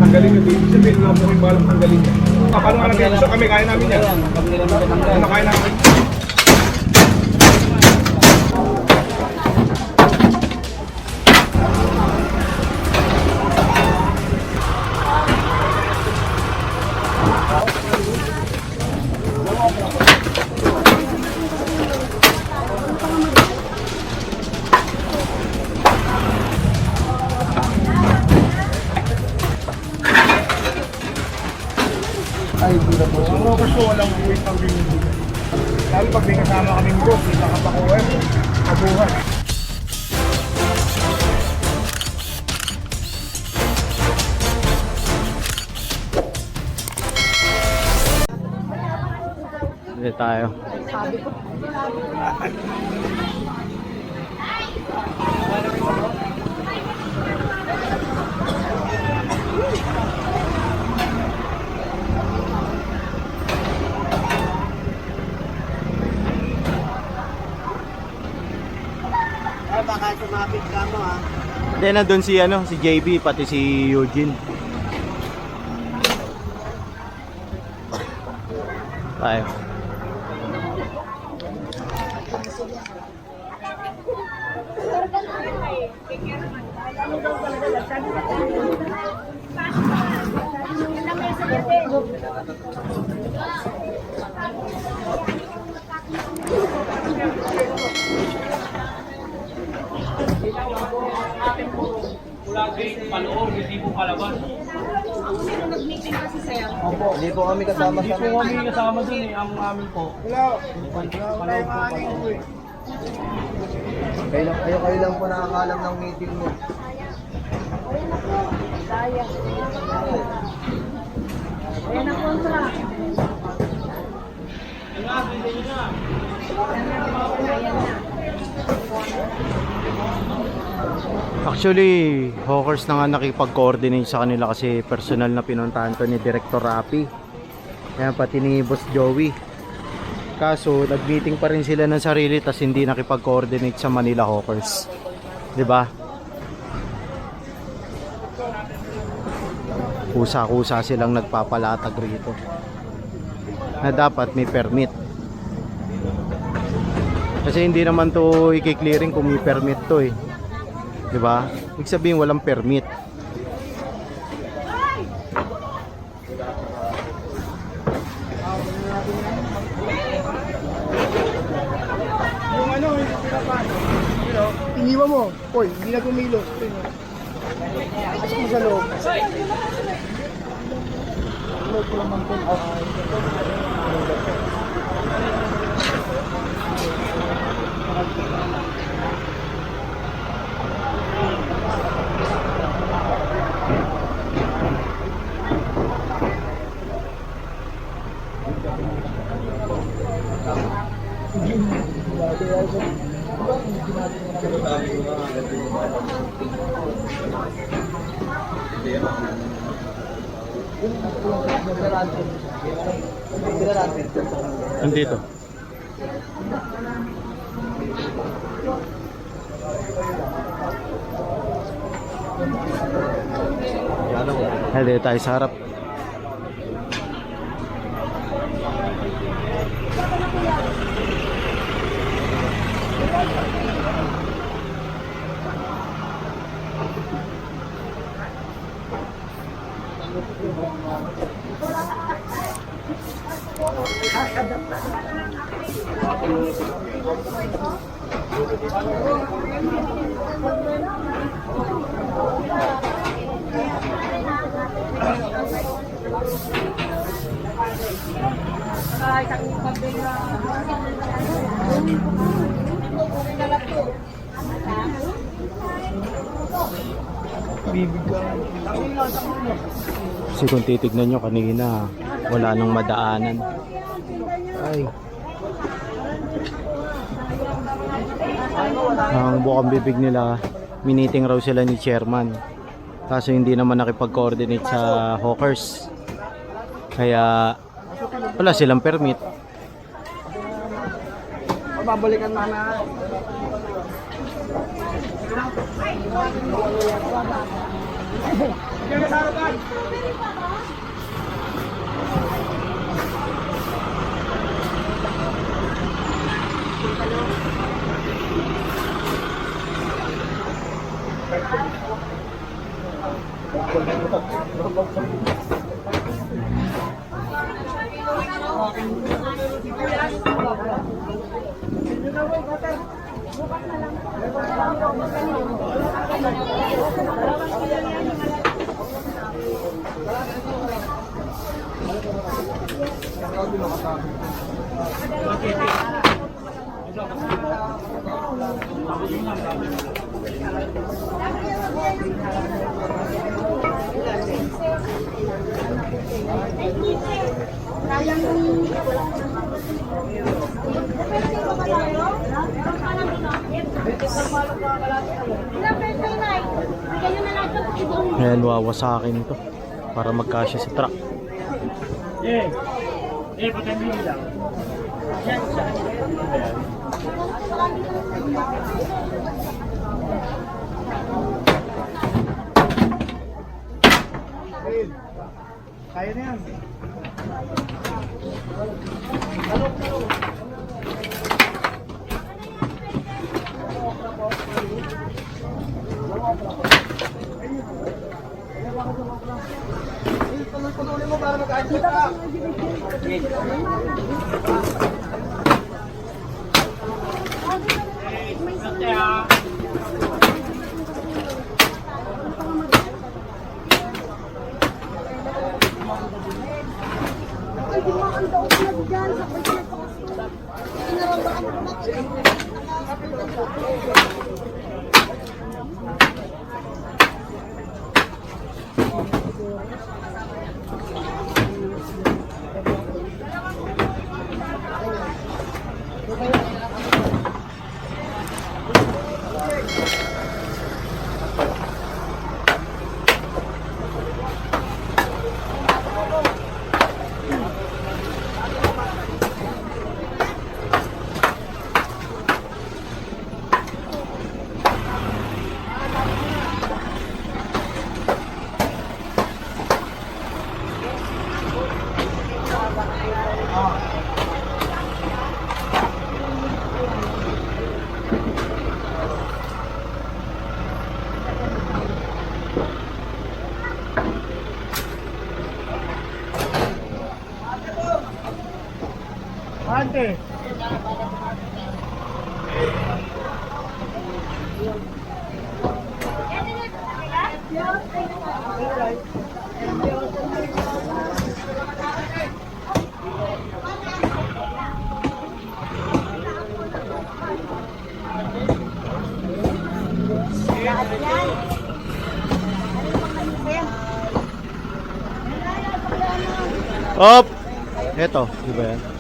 tanggalin nyo. Ibig sabihin, wala po kayong balak tanggalin nyo. Paano nga natin? Gusto kami, kaya namin yan. Ano kaya namin? Ay, hindi po. Ang Rockers po walang wait pang binibigay. Lalo pag may kasama kaming boss, may nakapakuha, kabuhay. Dito tayo. Ay, baka sumapit ka mo ha. Hindi, nandun si si JB, pati si Eugene. Tayo. Hindi po kami kasama sa Kung kami kasama dun ang amin po. Wala. Wala yung aning po eh. Kayo lang po nakakalam ng meeting mo. Ayan ang kontra. Actually, Hawkers na nga nakipag-coordinate sa kanila kasi personal na pinuntahan to ni Director Rapi. Kaya pati ni Boss Joey. Kaso, nag-meeting pa rin sila ng sarili tas hindi nakipag-coordinate sa Manila Hawkers. 'Di ba? Kusa-kusa silang nagpapalatag rito. Na dapat may permit. Kasi hindi naman to i-clearing kung may permit to eh. 'Di ba? Ibig sabihin walang permit. Yung ano, hindi pinapano. Iniwan mo. Hoy, hindi na gumilos. Pasok mo sa loob. Loob ko naman po. Nandito. Dito tayo sa harap. Kasi kung titignan nyo kanina, wala nang madaanan. Ay. Ang bukang bibig nila, miniting raw sila ni chairman. Kaso hindi naman nakipag-coordinate sa Hawkers. Kaya wala silang permit. Babalikan na. Diyan sa harapan. Ayan, wawasakin ito para magkasya sa truck. Kaya na yan. Patuloy mo para mag-adjust ka. Ante. Op! Eto, di ba yan?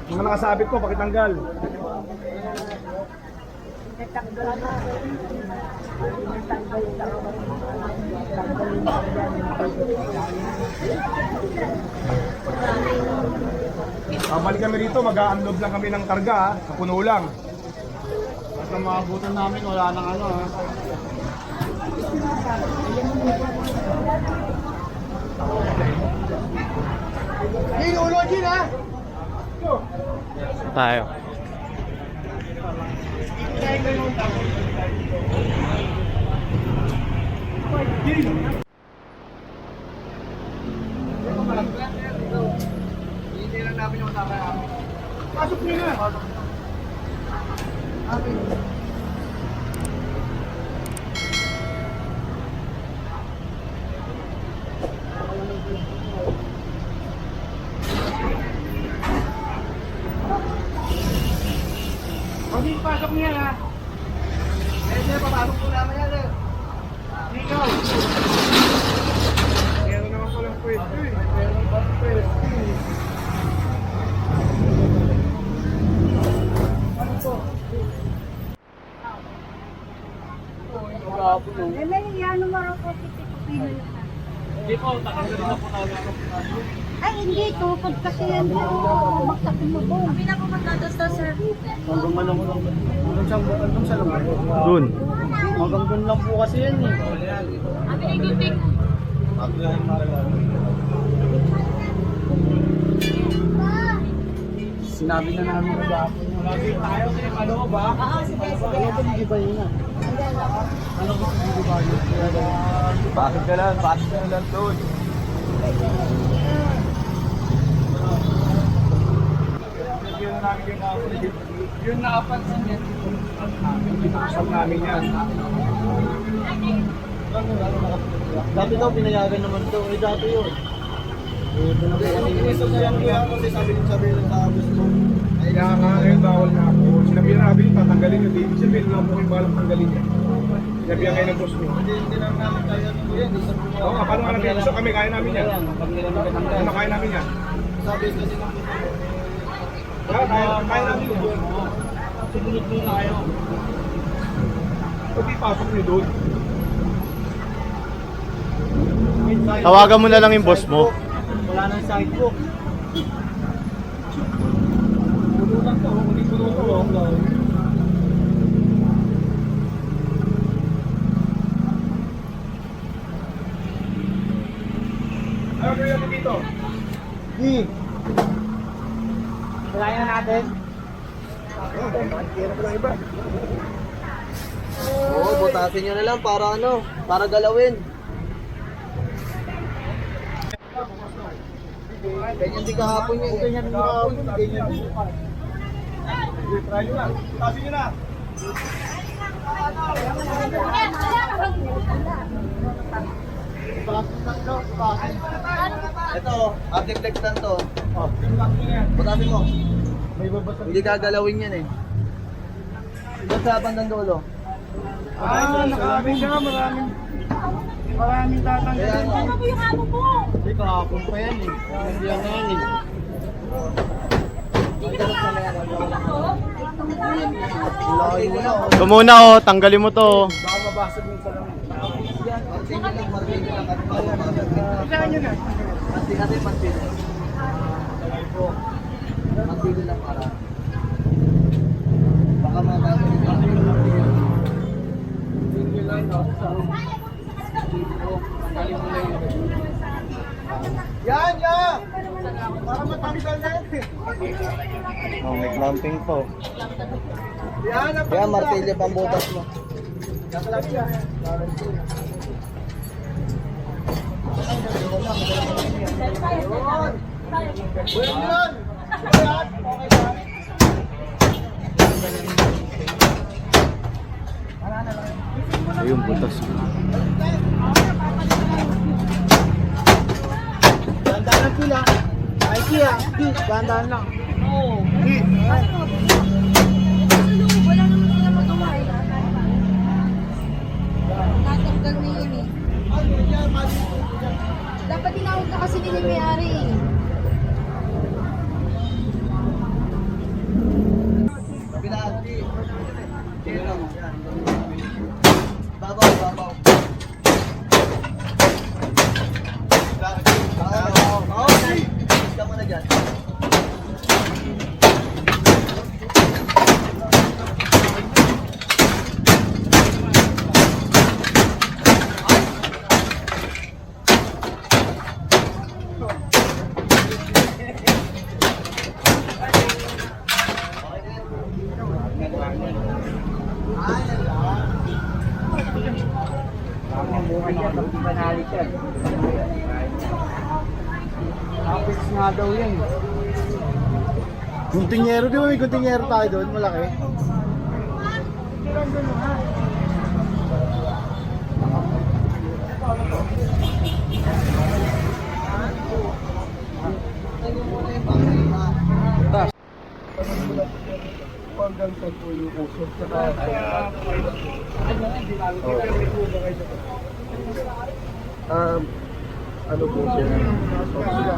Mga nakasabit ko, pakitanggal. Balik kami rito, mag-a-unload lang kami ng karga ha, sa puno lang. At ang maabutan namin, wala nang ano ha. Gin, ulo Gin ha! Tayo. Hindi lang namin yung usapan namin. Pasok nyo na. Hindi, pasok niya ha. Eh, sir, papasok po namin yan, sir. Ikaw. Meron naman palang pwesto eh. Meron pa pwesto eh. Ano po? May ano marang po titipin na. Hindi po, takanggalin na po namin. Ay, hindi. Tukod kasi yan. Magsakin mo po. Kami na po magdadasta, sir. Hanggang man ako lang. Hanggang sa lugar. Dun. Hanggang doon lang po kasi yan eh. Kami na gipik. Sinabi na namin na gapon. Lagi tayo sa ano ba? Ano ba hindi ba yun ah? Ano ba hindi ba yun? Pasok ka lang doon. Yun nakapansin yan. Pinakasal namin yan. Dati daw pinayagan naman to. Eh dati yun. Sabi ng tapos mo. Kaya nga ngayon bawal na ako. Sinabi na namin tatanggalin yun. Ibig sabihin lang po yung balang tanggalin yan. Sinabi yan ngayon ng boss mo. Hindi lang namin kaya nung yan. Oo nga, paano nga natin? So kami, kaya namin yan. Pag nila naman Ano kaya namin yan? sabi kasi ng Kaya namin yan. sumunod mo na kayo. Pag ipasok nyo doon. Tawagan mo na lang yung boss mo. Wala nang sidewalk. Puno lang to, hindi puno to. Ano gawin mo dito? Kailangan na natin. Hirap lang iba. Oo, butasin nyo na lang para ano, para galawin. Ganyan din kahapon yun. Ganyan din kahapon. Ganyan din. Try nyo na. Tasin nyo na. Ito, Artiflex lang to. Butasin mo. Hindi gagalawin yan eh. Doon sa bandang dulo. Nakakabing ka. Maraming tatanggalin. Kaya, Ano po yung ano po? hindi kahapon pa yan eh. Hindi yan ngayon eh. Layo na oh. Ito muna oh, tanggalin mo to. Baka mabasag yung salamin. Martin lang at bago. Isahan nyo na. Martin natin, Martin. Martin lang para. Baka makakalimutan ko yung Martin. Yan, yan! Para matanggal na yun. Oh, may clamping po. Yan, yan, martilyo pang butas mo. Nakalag siya. Buyan yun! Buyan! Okay ba? Ayun, butas. Gandaan lang pila. Ay, Kia. Gandaan lang. Oo. Wala naman sila magawa eh. Tatanggal na yun eh. Dapat tinawag ka kasi nila may-ari eh. Pinati. Sige lang. Babaw, babaw. Oo, nice. Ka muna dyan. Ay, Apex nga daw yan. Guntingero, di ba may guntingero tayo doon? Malaki. Hanggang sa po yung usok. Ano po siya?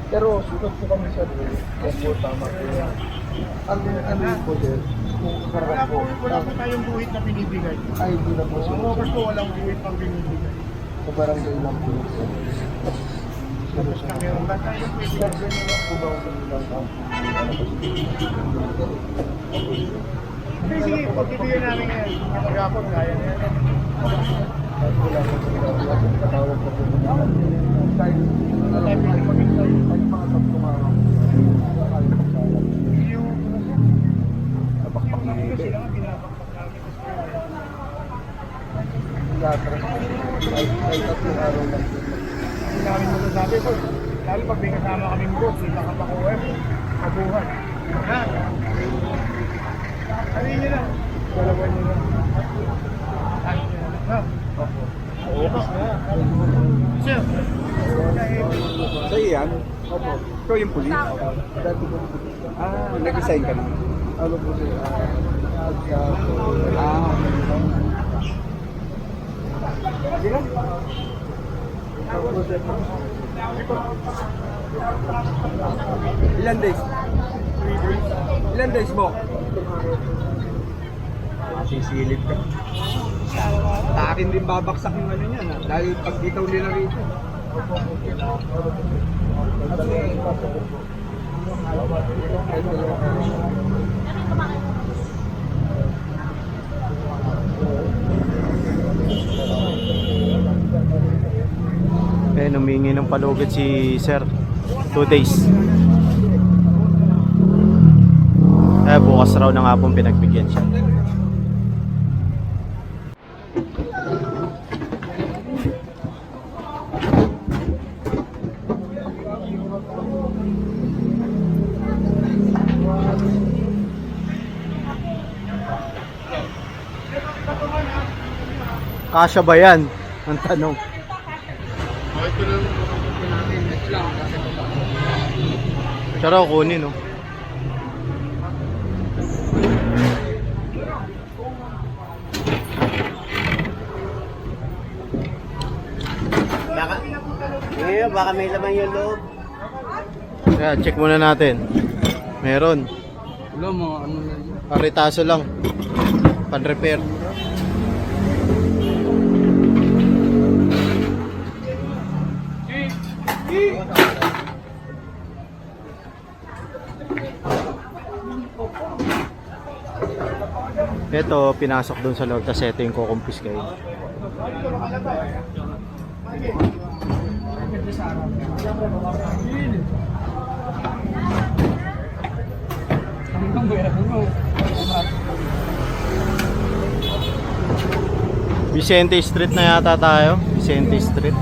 Pero sukat po kami sa doon. Opo, tama po yan. Ano yun po din? Kung karap po. Wala po tayong buhit na binibigay. Ay, hindi na po siya. Focus po walang buhit pang binibigay. Sa barangay lang po. Tapos na meron ba tayong pwede? Ganyan lang po ba ang lang ang sige, pag-ibigay namin ngayon. Mag-apon, kaya na yan. At wala po po katawag po po. Kahit mag-intay, ay mga sabtumarang. Yung nabakpak na ito sila, binabakpak namin. Ay tatlong araw lang po. Hindi namin masasabi po. Lalo pag may kasama kaming boss, sila kapakuweb, kabuhan. Ha? Sabihin nyo lang. Dalawan nyo lang. Ha? Opo. Opo. Sir. Sa iyan? Opo. Ikaw yung pulis? Dati ko yung pulis. Nag-resign ka na? Ano po siya? Ilan days? Ilan days mo? Sisilip ka. Sa akin din babaksak yung ano niyan. Dahil pag itaw nila rito. Humingi ng palugit si Sir. 2 days. Bukas raw na nga pong pinagbigyan siya. Kasya ba yan? Ang tanong. Siya raw kunin, no? Baka may laman yung loob. Kaya check muna natin. Meron. Wala mga ano na yun. Paritaso lang. Pan-repair. Ito, pinasok doon sa loob, tapos ito yung kukumpis kayo. Vicente Street na yata tayo. Vicente Street.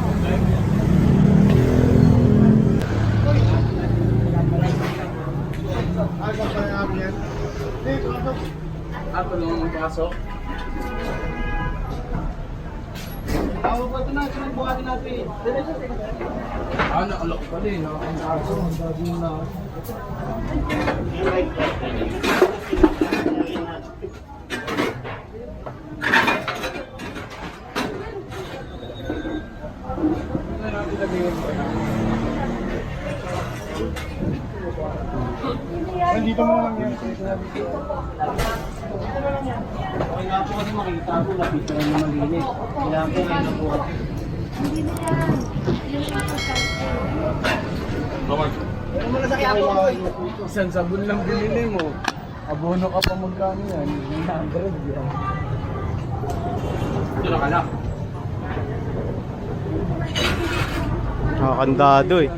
Tulungan mong pasok. Tawag ba ito na? Buhatin natin. Nakalok pa din. Nakakasok. Ang daging na. Nandito mo lang yan. Okay nga po kasi makita ko. Lapit na yung malinis. Kailangan po kayo na po. Hindi na yan. Yung mga Ano mo na sa Quiapo ko eh. Isang sabon lang binili mo. Abono ka pa magkano yan? 900 yan. Ito na ka lang. Nakakandado eh.